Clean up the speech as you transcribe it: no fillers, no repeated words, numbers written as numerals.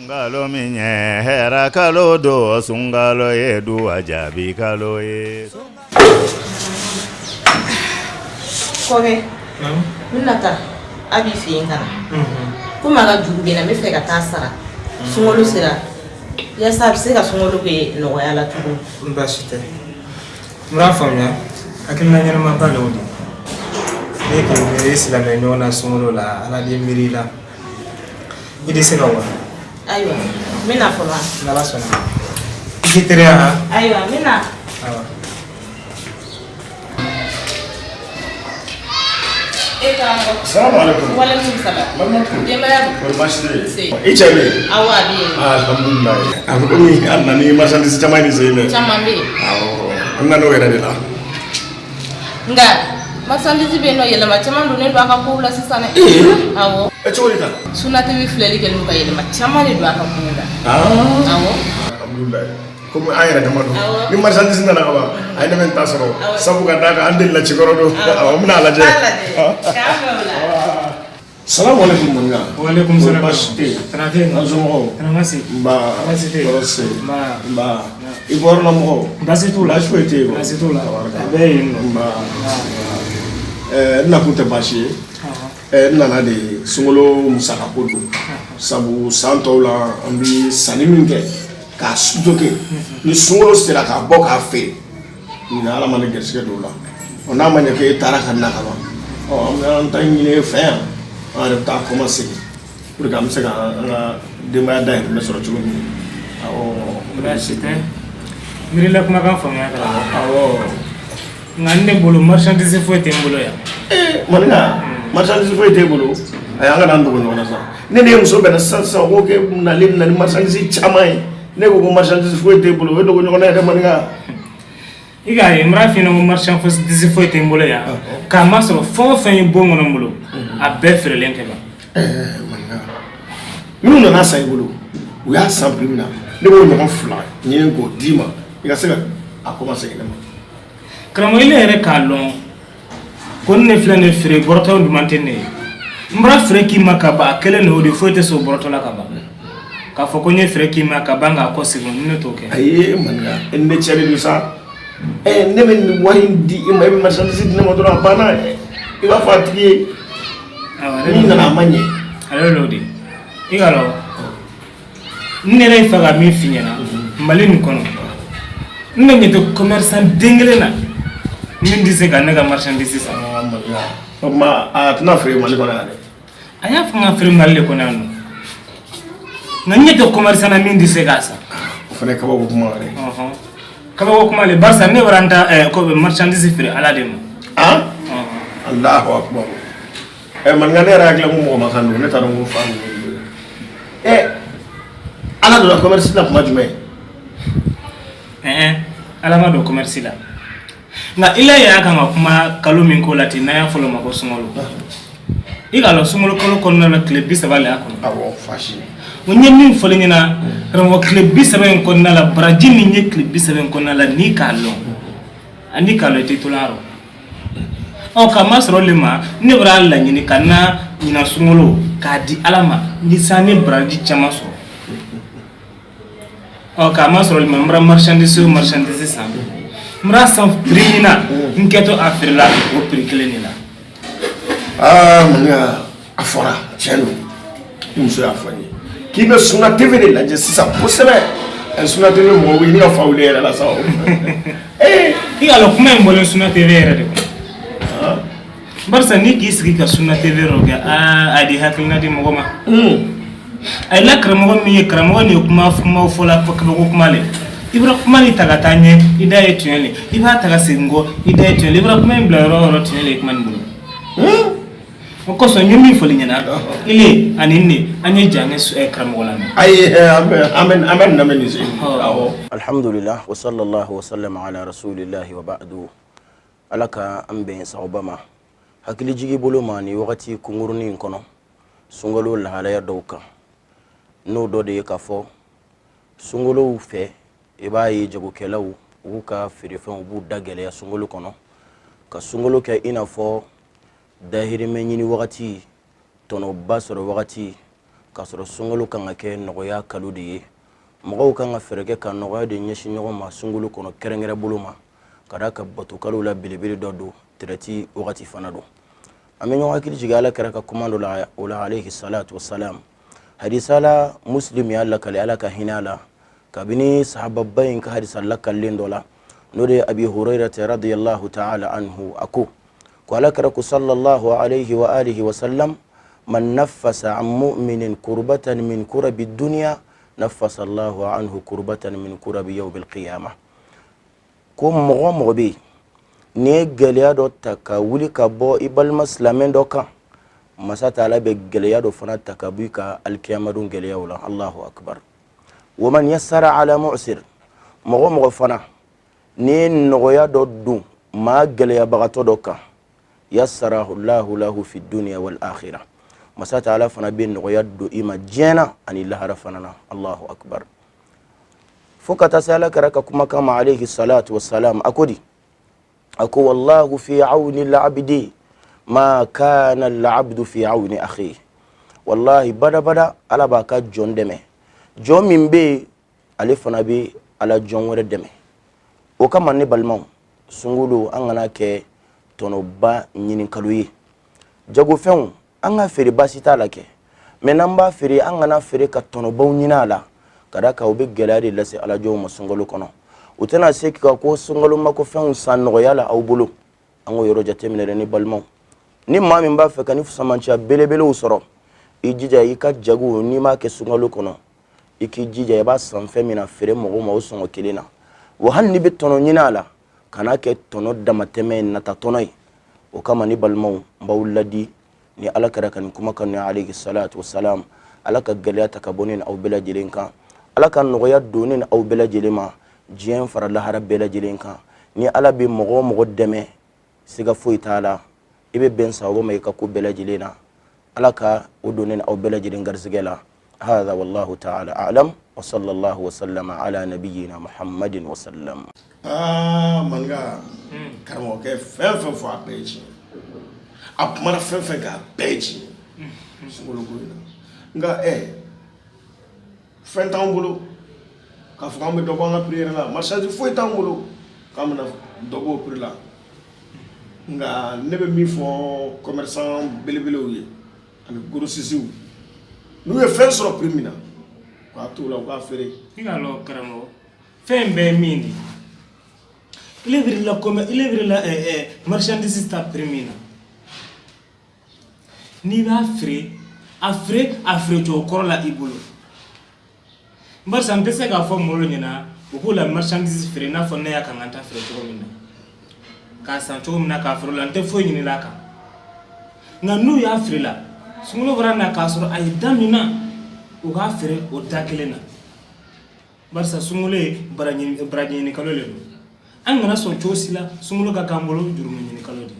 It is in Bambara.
Sungalo minye hera kalo do sungalo ye du ajabi kalo ye. Kobe. Minata abi fi ngana. Kuma ga jugu na me fe ka tasara. Sungalo sira. Ya sab se ka sungalo ke no ya la tugu. Mbashite. Mrafanya akilina nyana mabale odi. Eke mere islam e nona sungalo la ala di mirila. Idi se gawa. Aywa. Mina fola. Nala sona. Ikiterea. Aywa, mina. Awa. Assalamualaikum. Waalaikumsalam. Mamadou. Jemaya. Bashir. Si. Ichale. Awa bi. Alhamdulillah. Abuni anani marchandise chama ni zile. Chama bi. Awo. Amna no era de la. Nga. Marchandise be no yelama chama do ne do aka ko la sisane. Awo. E chori ta. Sunati wi fleli kel mu kayelama chama ne do aka ko la. Awo. Alhamdulillah. Comme ayra tamado ni marchandise na ba ay na men tasoro sabu ga daga andil la ci gorodo amna la je Assalamu alaikum manga Wa alaikum salam. Bashite Trate azumo Tramasi. ba Basite. korose Ba. ibor la mo Basitu la. Bashite go Basitu la. Be no. ba na kunta bashi na na de sungolo musaka kodo sabu santo la ambi saniminge ka sujoke ni sungolo sera ka bɔ ka fe ni ala man gɛrɛsɛgɛ do la o n'a ma ɲɛ k'e taara ka na ka ban an ta ɲini fɛ yan an yɛrɛ bɛ taa commencer pour que an bɛ se ka an ka denbaya dahirimɛ sɔrɔ cogo min Bashite. Mirila kuma kan faamuya kala. awɔ Nga ne bolo marchandise foyi tɛ n bolo yan. maninka marchandise foyi t'e bolo ayi an ka n'an dogo ɲɔgɔn na sa ne ni muso bɛnna sisan sisan ko k'e nalen na ni marchandise caman ye ne ko ko marchandise foyi t'e bolo o ye dogo ɲɔgɔn na yɛrɛ maninka I ka ye mara fina ko marchandise foyi tɛ n bolo yan. K'a ma sɔrɔ fɛn o fɛn ye bon kɔnɔ n bolo a bɛɛ feerelen tɛ ban. maninka minnu nana san i bolo u y'a san prix min na ne b'o ɲɔgɔn fila ɲini k'o d'i ma i ka se ka a commencer kɛnɛ ma Karamɔgɔ ile yɛrɛ k'a dɔn ko ne filɛ nin feere bɔrɔtɔ duman tɛ ne ye. N bɔra feere k'i ma ka ban a kelen de o de foyi tɛ se o bɔrɔtɔ la ka ban. K'a fɔ ko n ye feere k'i ma ka ban k'a kɔ segin ne t'o kɛ. ayi maninka e ni ne cɛ de don sa ne bɛ nin wari in di i ma i bɛ marchandise di ne ma dɔrɔn a banna i b'a fɔ a tigi ye min nana a ma ɲɛ Ale l'o de. I ka dɔn n yɛrɛ ye fɛ ka min f'i ɲɛna Mali nin kɔnɔ n bɛ ɲɛ tɛ commerçant den kelen na min tɛ se ka ne ka marchandise san. o tuma a tɛna feere Mali kɔnɔ yan dɛ A y'a fɔ n ka feere Mali de kɔnɔ yan nɔ. Nka n ɲɛ tɛ commerçant na min tɛ se k'a san. o fana ye kabako kuma wɛrɛ ye Kabako kuma le barisa ne bɔra n ta marchandise feere Ala de ma. Allahu akbar maninka ne yɛrɛ hakili la ko mɔgɔ ma kan don ne t'a dɔn ko fa ninnu ala donna commerce la kuma jumɛn Ala ma don commerce la. Nka ila y'a kan ka kuma kalo min ko la ten n'a y'a fɔlɔ ma ko sunkalo. I ka dɔn sunkalo kalo kɔnɔna la tile 30 le y'a kɔnɔ. awɔ fasi O ɲɛ min fɔlen ɲɛna karamɔgɔ tile 30 in kɔnɔna la baraji min ye tile 30 in kɔnɔna la n'i k'a dɔn ani k'a dɔn i tɛ to la yɔrɔ. K'a ma sɔrɔ le ma ne bɔra laɲini ka na ɲina sunkalo k'a di Ala ma ni san ni baraji caman sɔrɔ. K'a ma sɔrɔ le ma n bɔra marchandise o marchandise san. N bɔra san prix min na n kɛtɔ a feerela o prix kelen de la. maninka a fɔra tiɲɛ don i muso y'a fɔ n ye k'i bɛ Suna TV de lajɛ sisan kosɛbɛ Suna TV mɔgɔw bɛ yen ni ka fa wuli yɛrɛ la sa I ka dɔn kuma in bɔlen Suna TV yɛrɛ de kɔnɔ. Barisa ni k'i sigi ka Suna TV yɛrɛ kɛ a di hakilina di mɔgɔ ma. A la karamɔgɔ min ye karamɔgɔ nin ye kumaw fɔ la kabako kuma le. I bɛra kuma nin ta ka taa ɲɛ i da ye tiɲɛ le i b'a ta ka segin kɔ i da ye tiɲɛ le i bɛra kuma in bila yɔrɔ o yɔrɔ tiɲɛ le kuma nin bolo. O kosɔn n ye min fɔli ɲɛna ile ani ne an ye jan kɛ karamɔgɔ la mɛ. ayi an bɛ nin lamɛn nin se awɔ Alhamdulillah wa sallallahu wa sallam ala rasulillahi wa ba'du. Ala ka an bɛn sagoba ma hakili jigi bolo ma ni wagati kungurunin kɔnɔ sunkalo lahalaya dɔw kan n'o dɔ de ye k'a fɔ sunkalow fɛ i b'a ye jagokɛlaw u ka feerefɛnw b'u da gɛlɛya sunkalo kɔnɔ ka sunkalo kɛ i n'a fɔ dahirimɛ ɲini wagati tɔnɔba sɔrɔ wagati k'a sɔrɔ sunkalo kan ka kɛ nɔgɔya kalo de ye mɔgɔw kan ka fɛɛrɛ kɛ ka nɔgɔya de ɲɛsin ɲɔgɔn ma sunkalo kɔnɔ kɛrɛnkɛrɛn bolo ma ka d'a ka bato kalo la belebele dɔ don traite wagati fana don an bɛ ɲɔgɔn hakili jigin ala kɛra ka kuma dɔ la o la alayhi salatu wassalam hadisa la muslim y'a lakale ala ka hinɛ a la kabini sahababa in ka hadisa lakalilen dɔ la n'o de ye abi hurairata radiyallahu ta'ala anhu a ko ala kɛra ko sallallahu alayhi wa alihi wa sallam man nafasa an mu'minin kurbatan min kurabi dunya nafasa allahu anhu kurbatan min kurabi yawmil qiyamah ko mɔgɔ mɔgɔ bɛ yen ni ye gɛlɛya dɔ ta ka wuli ka bɔ i balima silamɛ dɔ kan masa taala bɛ gɛlɛya dɔ fana ta ka bɔ i ka alikiyamadenw gɛlɛyaw la allahu akbar wa man yassara ala mu'sir mɔgɔ mɔgɔ fana ni ye nɔgɔya dɔ dun maa gɛlɛyabagatɔ dɔ kan yassarahu allahu lahu fi dunya wal akhirah masa taala fana bɛ nɔgɔya don i ma diɲɛ na ani lahara fana na allahu akbar fo ka taa se ala kɛra ka kumakan ma alayhi salatu wassalam a ko di a ko wallahu fi awni al-abdi ma kana al-abdu fi awni akhihi wallahi bada ala b'a ka jɔn dɛmɛ jɔn min bɛ ale fana bɛ ala jɔn wɛrɛ dɛmɛ o kama ne balimaw sunkalo an kana kɛ tɔnɔba ɲininkalo ye jagofɛnw an ka feere baasi t'a la kɛ mɛ n'an b'a feere an kana feere ka tɔnɔbaw ɲini a la ka da kan o bɛ gɛlɛya de lase alajɔw ma sunkalo kɔnɔ o tɛna se ka ko sunkalo mako fɛnw san nɔgɔya la aw bolo an k'o yɔrɔ jateminɛ dɛ ni balimaw ni maa min b'a fɛ ka ni samanciya belebelew sɔrɔ i jija i ka jago n'i m'a kɛ sunkalo kɔnɔ i k'i jija i b'a san fɛn min na feere mɔgɔw ma o sɔngɔ kelen na wa hali n'i bɛ tɔnɔ ɲini a la kana kɛ tɔnɔ damatɛmɛ ye nata tɔnɔ ye o kama ni balimaw n b'aw ladi ni ala kɛra ka nin kumakan ni alayhi salatu wassalam ala ka gɛlɛya ta ka bɔ ni aw bɛɛ lajɛlen kan ala ka nɔgɔya don ni aw bɛɛ lajɛlen ma diɲɛ fara lahara bɛɛ lajɛlen kan ni ala bɛ mɔgɔ o mɔgɔ dɛmɛ siga foyi t'a la i bɛ bɛn sababu ma i ka ko bɛɛ lajɛlen na ala ka o don ni aw bɛɛ lajɛlen garisɛgɛ la هذا والله تعالى أعلم وصلى الله وسلم على نبينا محمد وسلم manga karamɔgɔkɛ fɛn fɛn fɔ a bɛɛ ye tiɲɛ a kumana fɛn fɛn kan a bɛɛ ye tiɲɛ sunkalo ko in na nka fɛn t'an bolo k'a fɔ k'an bɛ dɔ bɔ an ka prière la marchandise foyi t'an bolo k'an bɛna dɔ bɔ o prix la nka ne bɛ min fɔ commerçant belebelew ye ani grossistes n'u ye fɛn sɔrɔ prix min na k'a t'o la u k'a feere. i ka lɔ karamɔgɔ fɛn bɛɛ min di ile virila marchandise ta prix min na n'i b'a feere a feere cogo kɔrɔ la i bolo barisa n tɛ se k'a fɔ mɔgɔw ɲɛna u k'o la marchandise feere i n'a fɔ ne y'a kan ka ta feere cogo min na k'a san cogo min na k'a feere o la n tɛ foyi ɲinila a kan nka n'u y'a feere la sunkalo bɔra na k'a sɔrɔ a ye da min na u k'a feere o da kelen na barisa sunkalo ye baraji ɲini kalo de don an kana sɔn cogo si la sunkalo ka k'an bolo jurumu ɲini kalo de